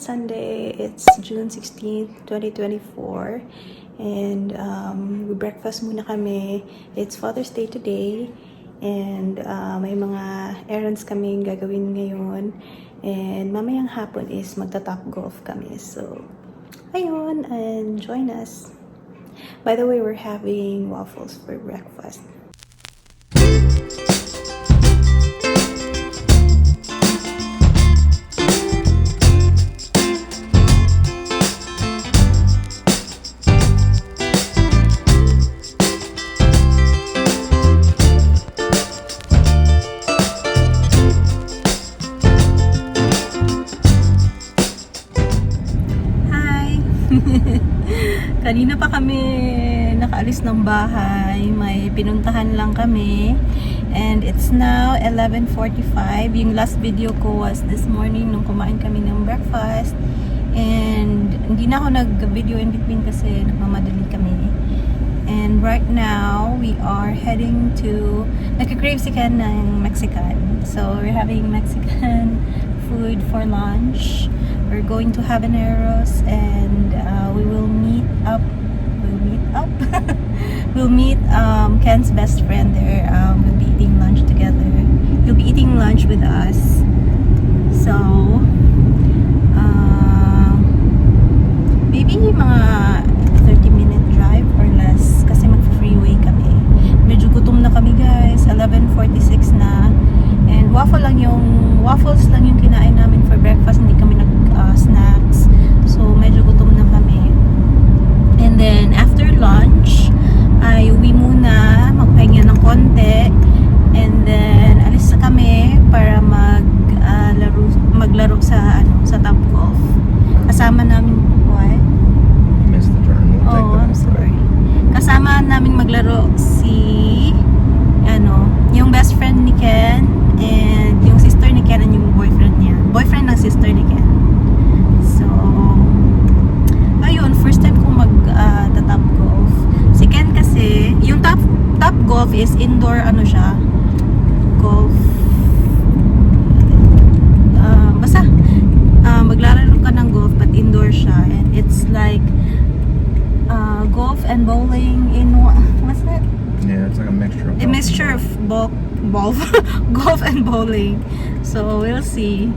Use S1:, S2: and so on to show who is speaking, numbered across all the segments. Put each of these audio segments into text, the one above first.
S1: Sunday. It's June 16th, 2024. And we breakfast muna kami. It's Father's Day today. And may mga errands kaming gagawin ngayon. And mamayang hapon is magta-top golf kami. So, ayun, and join us. By the way, we're having waffles for breakfast. Kanina pa kami nakaalis ng bahay, may pinuntahan lang kami, and it's now 11:45. Yung last video ko was this morning nung kumain kami ng breakfast, and hindi na ako nag-video in between kasi nagmamadali kami. And right now we are heading to, nagka-crave si Ken ng Mexican, so we're having Mexican food for lunch. We're going to Habaneros, and we will meet up. We'll meet Ken's best friend there. We'll be eating lunch together. He'll be eating lunch with us. So, maybe mga 30-minute drive or less kasi mag-freeway kami. Medyo gutom na kami, guys. 11:46 na. And waffles lang yung kinain namin for breakfast. Hindi kami snacks. So, medyo gutom na kami. And then, after lunch, ay uwi muna, magpahinga ng konti. And then, alis na kami para maglaro sa Top Golf. Kasama namin, what?
S2: You missed the turn. We'll take
S1: Oh, I'm sorry. Kasama namin maglaro yung best friend ni Ken, and yung sister ni Ken, and yung boyfriend niya. Boyfriend ng sister ni Ken. So, ayun, first time kong mag-top golf. Si Ken kasi, yung top golf is indoor, golf. Basta, maglalaro ka ng golf, but indoor siya. And it's like, golf and bowling in what's that?
S2: Yeah, it's like a mixture of
S1: A mixture of golf and bowling. So, we'll see.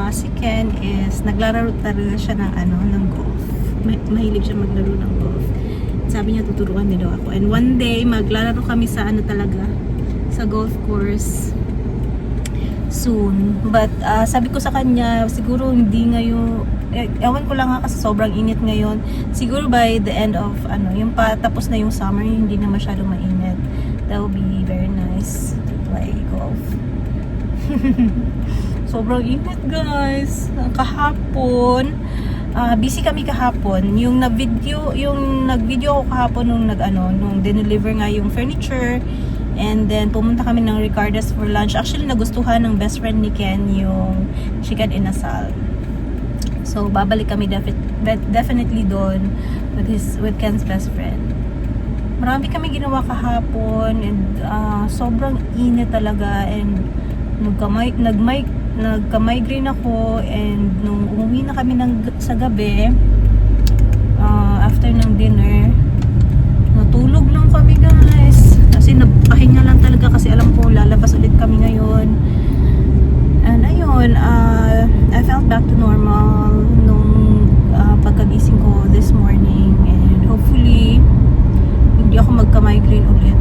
S1: Si Ken is naglalaro talaga siya ng golf. Mahilig siya maglaro ng golf. Sabi niya tuturuan niya daw ako. And one day maglalaro kami sa sa golf course soon. But sabi ko sa kanya, siguro hindi ngayon, ewan ko lang kasi sobrang init ngayon. Siguro by the end of yung patapos na yung summer, hindi na masyadong mainit. That will be very nice to play golf. Sobrang init, guys. Kahapon, busy kami kahapon. Yung nag-video ako kahapon nung dineliver nga yung furniture. And then pumunta kami ng Ricardo's for lunch. Actually, nagustuhan ng best friend ni Ken yung chicken inasal. So, babalik kami definitely doon with Ken's best friend. Marami kami ginawa kahapon, and sobrang init talaga, and nagka-migraine ako, and nung umuwi na kami sa gabi, after ng dinner, natulog lang kami, guys, kasi nagpahinga lang talaga kasi alam ko lalabas ulit kami ngayon. And ayun, I felt back to normal nung pagkagising ko this morning, and hopefully hindi ako magka-migraine ulit.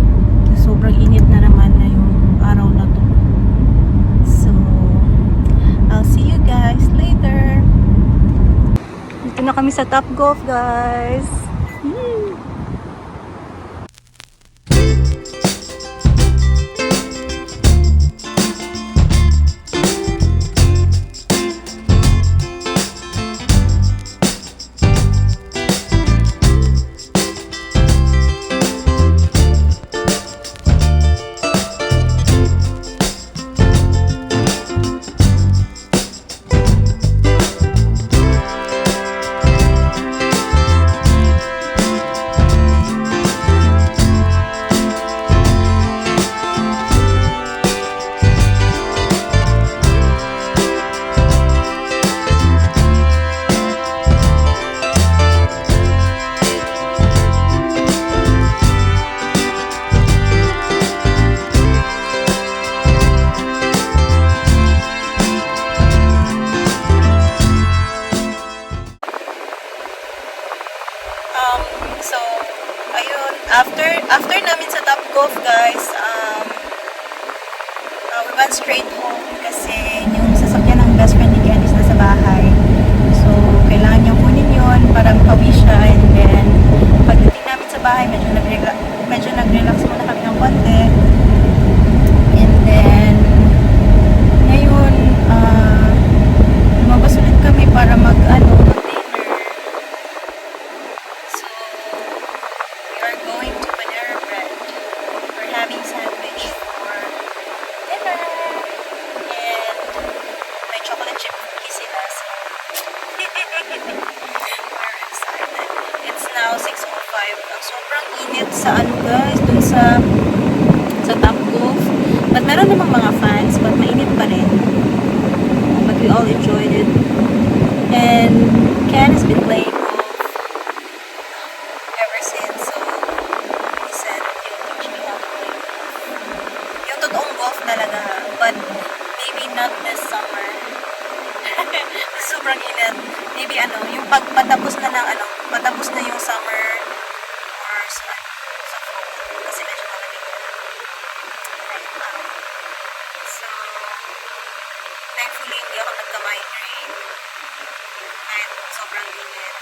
S1: Sobrang init na naman na yung araw na to. So, I'll see you guys later. Dito na kami sa Top Golf, guys. After namin sa Top Golf, guys, we went straight home kasi yung sasakyan ng best friend ni Ken is nasa bahay. So, kailangan niyang kunin yun para makawi siya. And then, pagdating namin sa bahay, medyo nag-relax muna kami ng konti. And then, ngayon, lumabas ulit kami para mag-dinner. So, we are going to Panera Bread. We're having sandwich for dinner. And may chocolate chip cookies sila. So, we're excited. It's now 6:05. Sobrang init sa guys, dun sa Top Golf. But meron namang mga fans, but mainit pa rin. But we all enjoyed it. And Ken has been playing golf ever since. So, he said he'll teach me how to play golf. Yung totoong golf talaga. But maybe not this summer. Sobrang init. Maybe yung patapos na patapos na yung summer or sa fall. Kasi medyo malamig right now. So, thankfully, hindi ako nagka-migraine. Kahit sobrang init.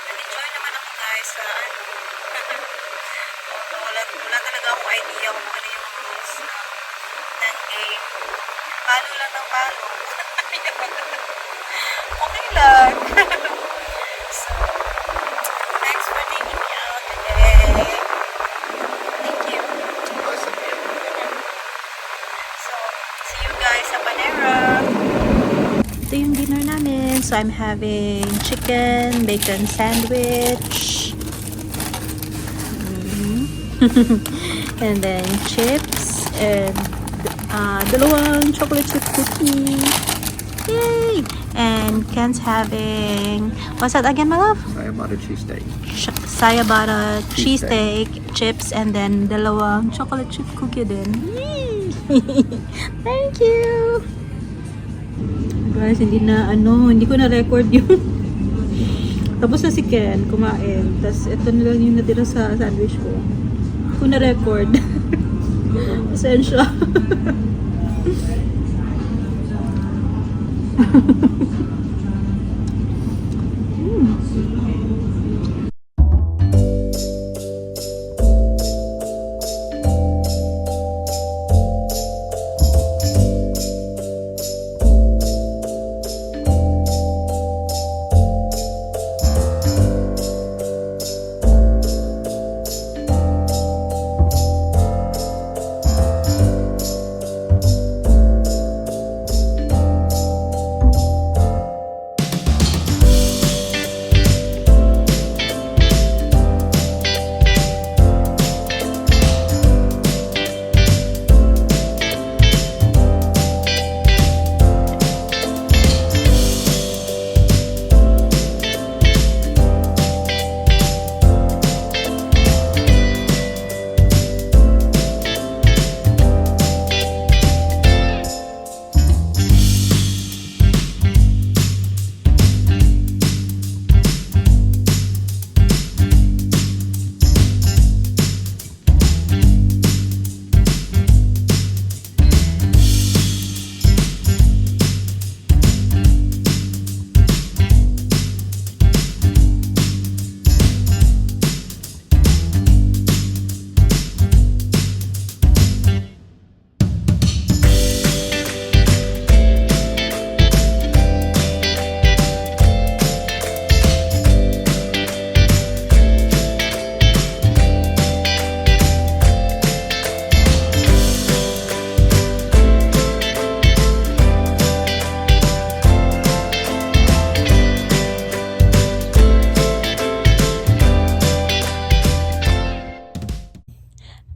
S1: Nag-enjoy naman ako guys sa wala talaga akong idea kung ano yung rules ng game. Palo lang ng palo. Okay lang. So, thanks for taking me out today. Thank you. So, see you guys sa Panera. Ito yung dinner namin. So, I'm having chicken, bacon sandwich. And then chips and dalawang chocolate chip cookie. Yay! And Ken's having, what's that again, my love?
S2: Sayabata cheesesteak.
S1: Sayabata cheesesteak, chips, and then dalawang chocolate chip cookie din. Yay! Thank you! Guys, hindi ko na-record yung tapos na si Ken kumain. Tapos ito na lang yung natira sa sandwich ko. Hindi ko na-record. Pasensya.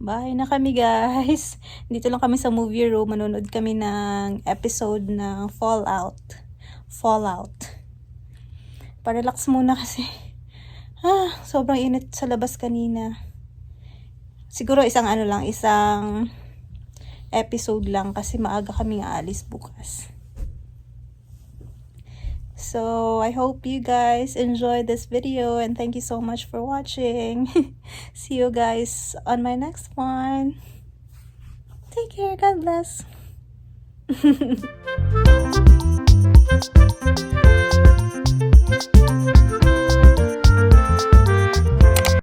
S1: Bahay na kami guys. Dito lang kami sa movie room. Manonood kami ng episode ng Fallout. Parelax muna kasi. Sobrang init sa labas kanina. Siguro isang episode lang kasi maaga kami aalis bukas. So I hope you guys enjoyed this video, and thank you so much for watching. See you guys on my next one. Take care. God bless.